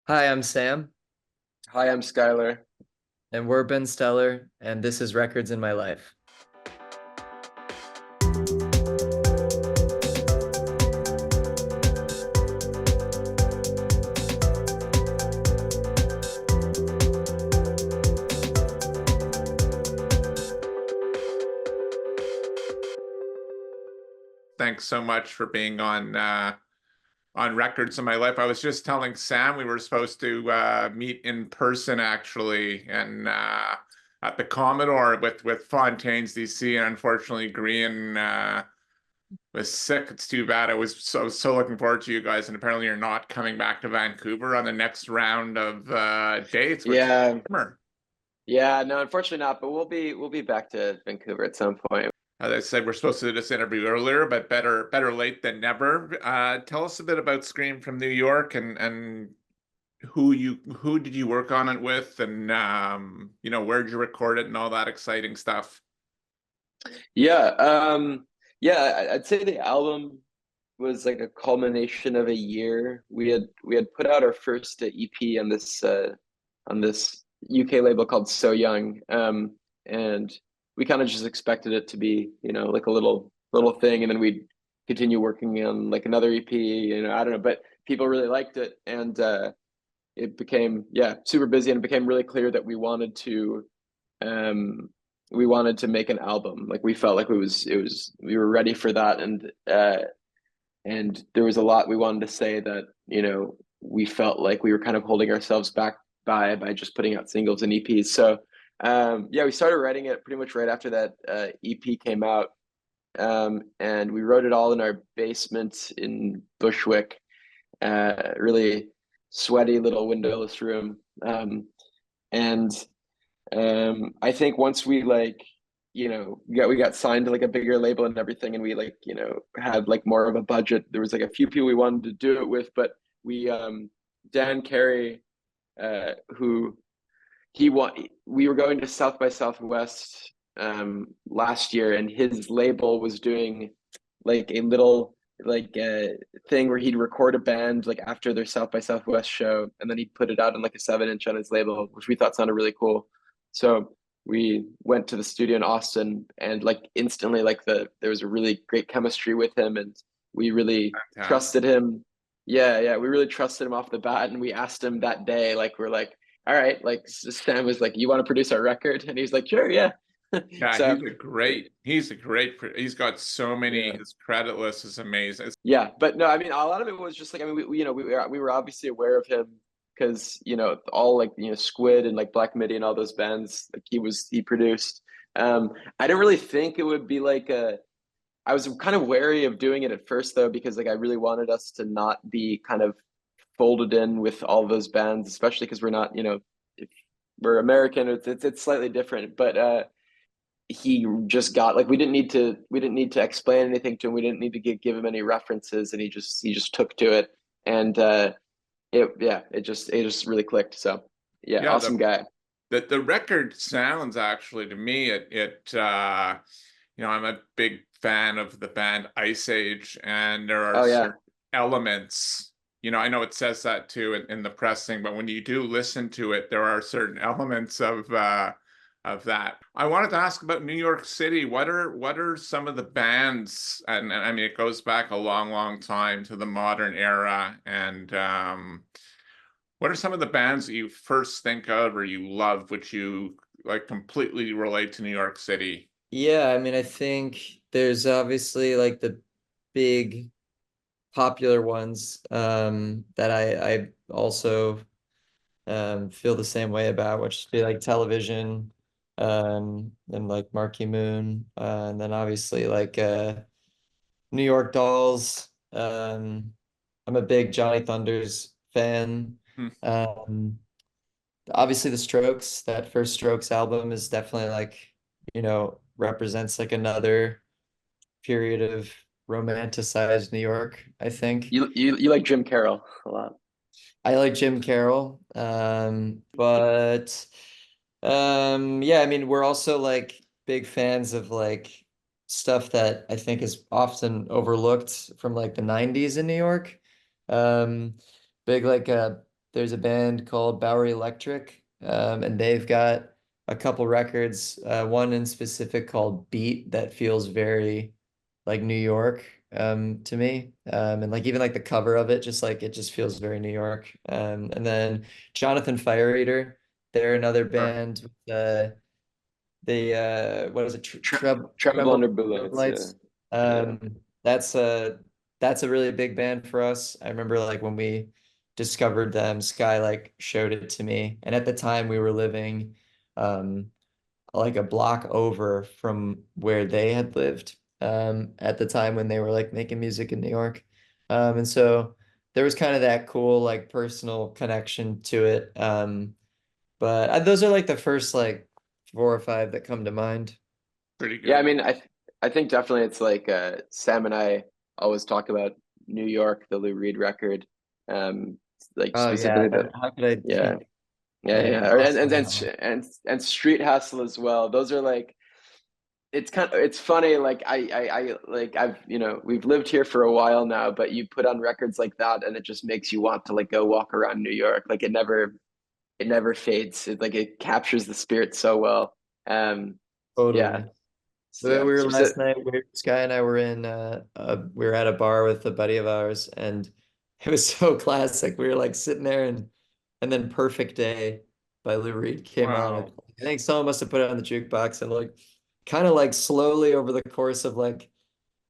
Hi, I'm Sam, Hi, I'm Skylar. and we're Ben Stellar, and this is Records in My Life. Thanks so much for being on Records in My Life. I was just telling Sam we were supposed to meet in person actually, and at the Commodore with Fontaine's DC, and unfortunately Green was sick. It's too bad. I was so looking forward to you guys, and apparently you're not coming back to Vancouver on the next round of dates, which is Yeah, a bummer. yeah, no, unfortunately not, but we'll be back to Vancouver at some point. As I said, we're supposed to do this interview earlier, but better late than never. Tell us a bit about Scream from New York and who did you work on it with, and where'd you record it and all that exciting stuff. Yeah, yeah, I'd say the album was like a culmination of a year. We had put out our first EP on this UK label called So Young, and we kind of just expected it to be, like a little thing, and then we'd continue working on like another EP. I don't know, but people really liked it, and it became, yeah, super busy, and it became really clear that um we wanted to make an album. Like we felt like we were ready for that, and there was a lot we wanted to say that, we felt like we were kind of holding ourselves back by just putting out singles and EPs. So yeah, we started writing it pretty much right after that EP came out. And we wrote it all in our basement in Bushwick, really sweaty little windowless room. And I think once we like, we got signed to like a bigger label and everything, and we like, had like more of a budget. There was like a few people we wanted to do it with, but we Dan Carey, who we were going to South by Southwest last year, and his label was doing like a little like thing where he'd record a band like after their South by Southwest show, and then he'd put it out on like a 7-inch on his label, which we thought sounded really cool. So we went to the studio in Austin, and like instantly, like there was a really great chemistry with him, and we really Fantastic. trusted him. Yeah, we really trusted him off the bat, and we asked him that day, like we're like, all right, like Sam was like, you want to produce our record? And he's like, sure, yeah. Yeah, So he's got so many, yeah. his credit list is amazing. Yeah, but no, I mean, a lot of it was just like, I mean, we were obviously aware of him because, all like, Squid and like Black MIDI and all those bands like he produced. I didn't really think it would be like I was kind of wary of doing it at first though, because like I really wanted us to not be kind of folded in with all those bands, especially because we're not, if we're American, it's slightly different. But he just got like we didn't need to explain anything to him. We didn't need to give him any references, and he just took to it. And it just really clicked. So yeah, Yeah, awesome guy. the record sounds actually to me I'm a big fan of the band Iceage, and there are Oh yeah. certain elements, I know it says that too in the pressing, but when you do listen to it, there are certain elements of that. I wanted to ask about New York City. What are some of the bands, and I mean it goes back a long time to the modern era, and what are some of the bands that you first think of or you love, which you like completely relate to New York City? Yeah, I mean, I think there's obviously like the big popular ones that I also feel the same way about, which would be like Television, and like Marquee Moon, and then obviously like New York Dolls. I'm a big Johnny Thunders fan. Hmm. Um, Obviously the Strokes, that first Strokes album is definitely like, represents like another period of romanticized New York, I think. You like Jim Carroll a lot. I like Jim Carroll. But yeah, I mean, we're also like big fans of like stuff that I think is often overlooked from like the 90s in New York. Um, Big like there's a band called Bowery Electric, and they've got a couple records, one in specific called Beat that feels very like New York to me. And like even like the cover of it, just like it just feels very New York. And then Jonathan Fire Eater, they're another Sure. band with the what is it? Tremble Tremble Under Tremble Bullets, yeah. Lights. Yeah. That's a really big band for us. I remember like when we discovered them, Sky like showed it to me, and at the time we were living um like a block over from where they had lived at the time when they were like making music in New York. And so there was kind of that cool like personal connection to it. But those are like the first like 4 or 5 that come to mind. Pretty Yeah, I good. mean, I think definitely it's like Sam and I always talk about New York, the Lou Reed record, um, like Oh yeah, specifically the how could I yeah, I yeah, gloss over that one? and Street Hustle as well. Those are like it's funny. Like I like we've lived here for a while now, but you put on records like that, and it just makes you want to like go walk around New York. Like it never fades. It captures the spirit so well. Um, yeah, Totally. We yeah. were last Specific, night, Sky and I were in we were at a bar with a buddy of ours, and it was so classic. We were like sitting there, and then Perfect Day by Lou Reed came on. Wow. I think someone must have put it on the jukebox, and like kind of like slowly over the course of like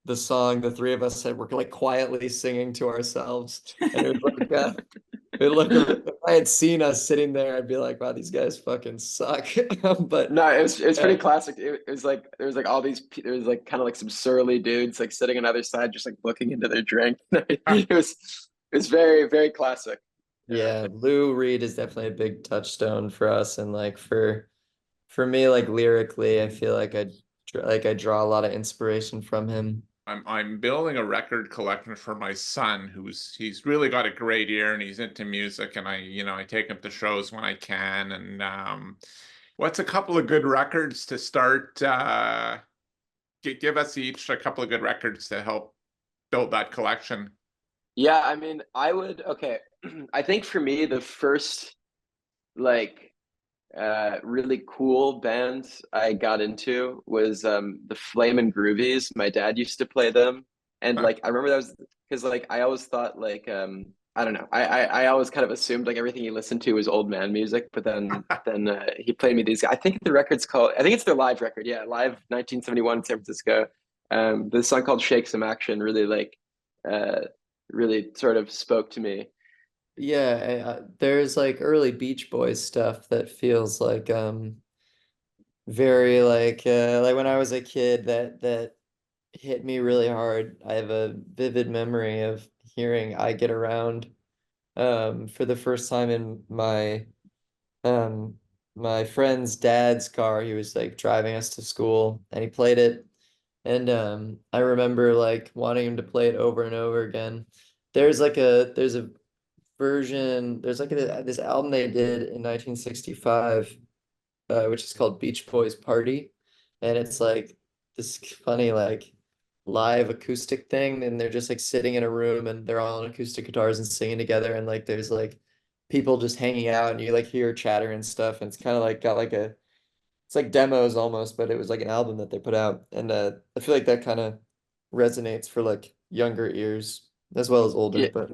the song, the three of us said were like quietly singing to ourselves. And it was like if I had seen us sitting there, I'd be like, wow, these guys fucking suck. But no, it was yeah, pretty classic. It was like there was like all these there was like kind of like some surly dudes like sitting on the other side just like looking into their drink. It was very, very classic. Yeah. yeah, Lou Reed is definitely a big touchstone for us, and like for me, like lyrically, I feel like I draw a lot of inspiration from him. I'm building a record collection for my son he's really got a great ear and he's into music and I take him to shows when I can and what's a couple of good records to start give us each a couple of good records to help build that collection. Yeah, I mean, I would okay. I think for me the first like really cool band I got into was the Flamin' Groovies. My dad used to play them, and like I remember that was because like I always thought like I don't know I always kind of assumed like everything he listened to was old man music, but then he played me these. I think the record's called I think it's their live record. Yeah, live 1971 in San Francisco. This song called "Shake Some Action" really uh really sort of spoke to me. Yeah, there's like early Beach Boys stuff that feels very like when I was a kid that hit me really hard. I have a vivid memory of hearing I Get Around for the first time in um my friend's dad's car. He was like driving us to school and he played it, and I remember like wanting him to play it over and over again. There's a version, there's like this album they did in 1965, which is called Beach Boys Party, and it's like this funny like live acoustic thing, and they're just like sitting in a room and they're all on acoustic guitars and singing together, and like there's like people just hanging out and you like hear chatter and stuff, and it's kind of like got like a it's like demos almost, but it was like an album that they put out, and I feel like that kind of resonates for like younger ears as well as older, Yeah, but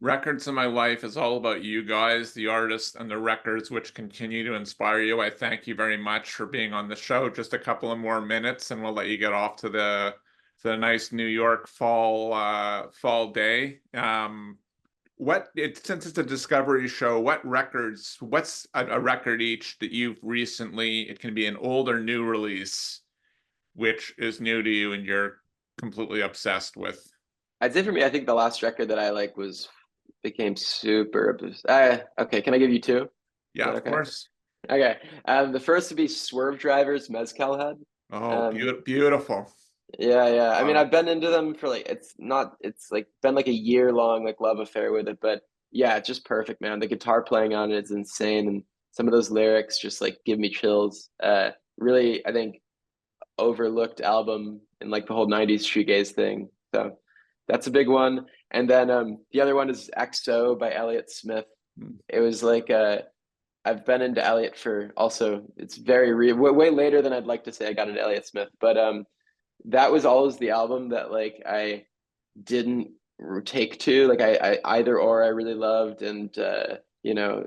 Records in My Life is all about you guys, the artists and the records which continue to inspire you. I thank you very much for being on the show. Just a couple of more minutes and we'll let you get off to the nice New York fall day. Since it's a discovery show, what's a record each that you've recently, it can be an old or new release, which is new to you and you're completely obsessed with? I'd say for me, I think the last record that I like was became super okay, can I give you two? Is Yeah, that of okay? course. Okay. The first would be Swerve Driver's Mezcal Head. Oh, Um, beautiful. yeah, yeah. I mean, Wow. I've been into them for like it's like been like a year long like love affair with it, but yeah, it's just perfect, man. The guitar playing on it is insane, and some of those lyrics just like give me chills. Really, I think overlooked album in like the whole '90s shoegaze thing. So that's a big one. And then the other one is XO by Elliott Smith. It was like I've been into Elliot for also it's way later than I'd like to say I got into Elliott Smith, but that was always the album that like I didn't take to like I either or I really loved and you know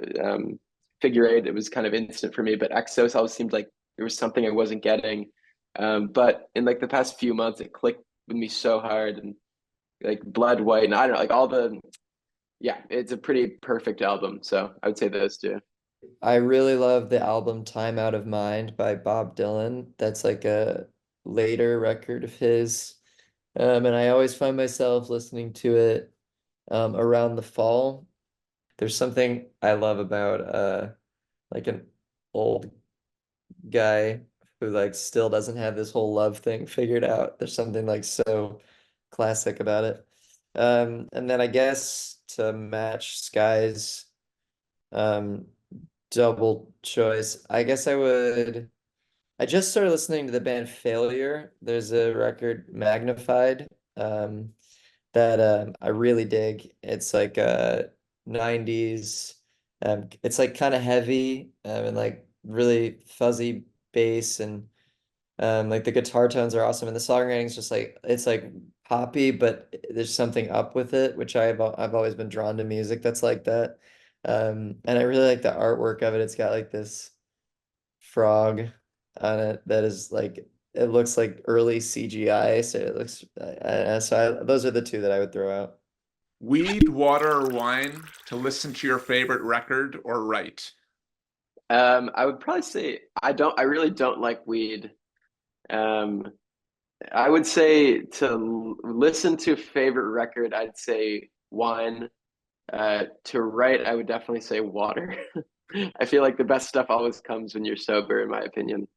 figure eight it was kind of instant for me, but Exos always seemed like there was something I wasn't getting, but in like the past few months it clicked with me so hard and like Blood White and I don't know like all the yeah it's a pretty perfect album, so I would say those two. I really love the album Time Out of Mind by Bob Dylan. That's like a later record of his. And I always find myself listening to it around the fall. There's something I love about like an old guy who like still doesn't have this whole love thing figured out. There's something like so classic about it. And then I guess to match Sky's um double choice, I guess I just started listening to the band Failure. There's a record Magnified um that I really dig. It's like 90s. It's like kind of heavy and like really fuzzy bass and like the guitar tones are awesome and the songwriting's just like it's like poppy, but there's something up with it, which I've always been drawn to music that's like that. And I really like the artwork of it. It's got like this frog on it that is like it looks like early CGI, so it looks those are the two that I would throw out. Weed, water, or wine to listen to your favorite record or write? I would probably say I really don't like weed. Um, I would say to listen to favorite record, I'd say wine. To write, I would definitely say water. I feel like the best stuff always comes when you're sober, in my opinion.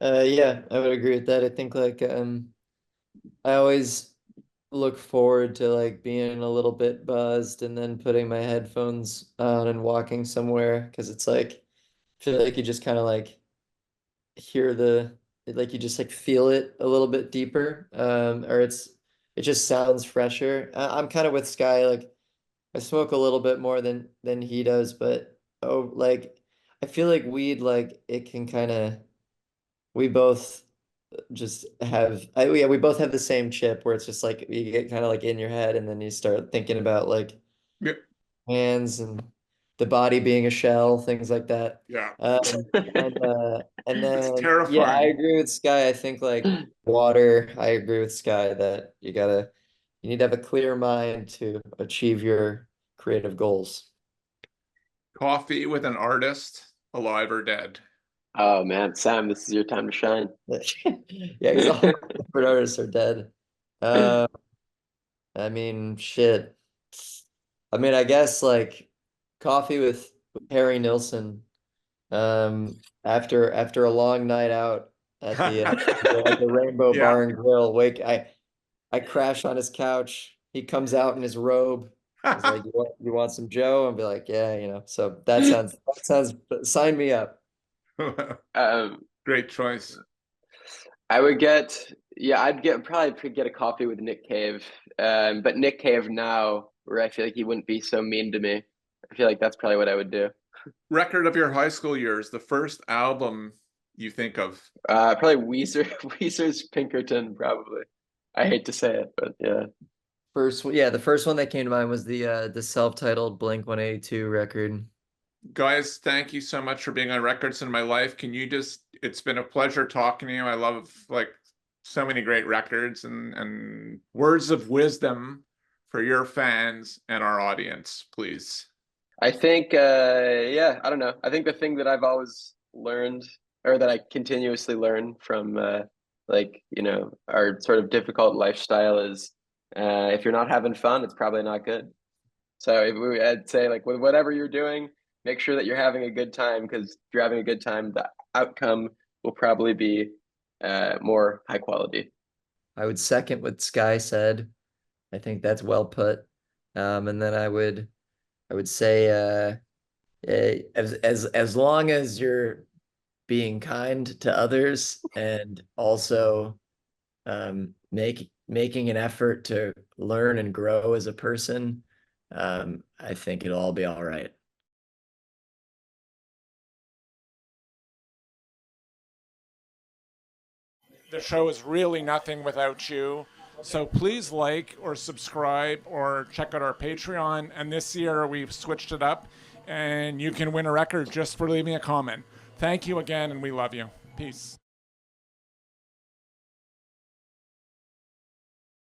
Yeah, I would agree with that. I think like I always look forward to like being a little bit buzzed and then putting my headphones on and walking somewhere because it's like I feel like you just kind of like hear like you just like feel it a little bit deeper or it just sounds fresher. I'm kind of with Sky, like I smoke a little bit more than he does, but oh like I feel like weed like it can kind of we both just have yeah, we both have the same chip where it's just like you get kind of like in your head and then you start thinking about like Yeah. hands and the body being a shell, things like that. Yeah. And It's then yeah, I terrifying. agree with Sky. I think like water, I agree with Sky that you need to have a clear mind to achieve your creative goals. Coffee with an artist, alive or dead. Oh man, Sam, this is your time to shine. Yeah, because all my favorite artists are dead. Uh, I mean, shit. I mean, I guess like coffee with Harry Nilsson. After a long night out at the Rainbow Yeah. Bar and Grill, I crash on his couch. He comes out in his robe. He's like, you want some Joe?" And be like, "Yeah, you know." So that sounds sign me up. Um, Great choice. I would get, yeah, I'd get probably could get a coffee with Nick Cave. But Nick Cave now, where I feel like he wouldn't be so mean to me. I feel like that's probably what I would do. Record of your high school years, the first album you think of. Probably Weezer, Weezer's Pinkerton, probably. I hate to say it, but yeah. Yeah, the first one that came to mind was the self-titled Blink 182 record. Guys, thank you so much for being on Records in My Life. Can you just, it's been a pleasure talking to you. I love like so many great records and words of wisdom for your fans and our audience, please. I think, yeah, I don't know. I think the thing that I've always learned, or that I continuously learn from, like, you know, our sort of difficult lifestyle is, if you're not having fun, it's probably not good. So I'd say, like, with whatever you're doing, make sure that you're having a good time because if you're having a good time, the outcome will probably be, more high quality. I would second what Sky said. I think that's well put. And then I would say as long as you're being kind to others and also making an effort to learn and grow as a person, I think it'll all be all right. the show is really nothing without you. So please like or subscribe or check out our Patreon. And this year we've switched it up, and you can win a record just for leaving a comment. Thank you again, and we love you. Peace.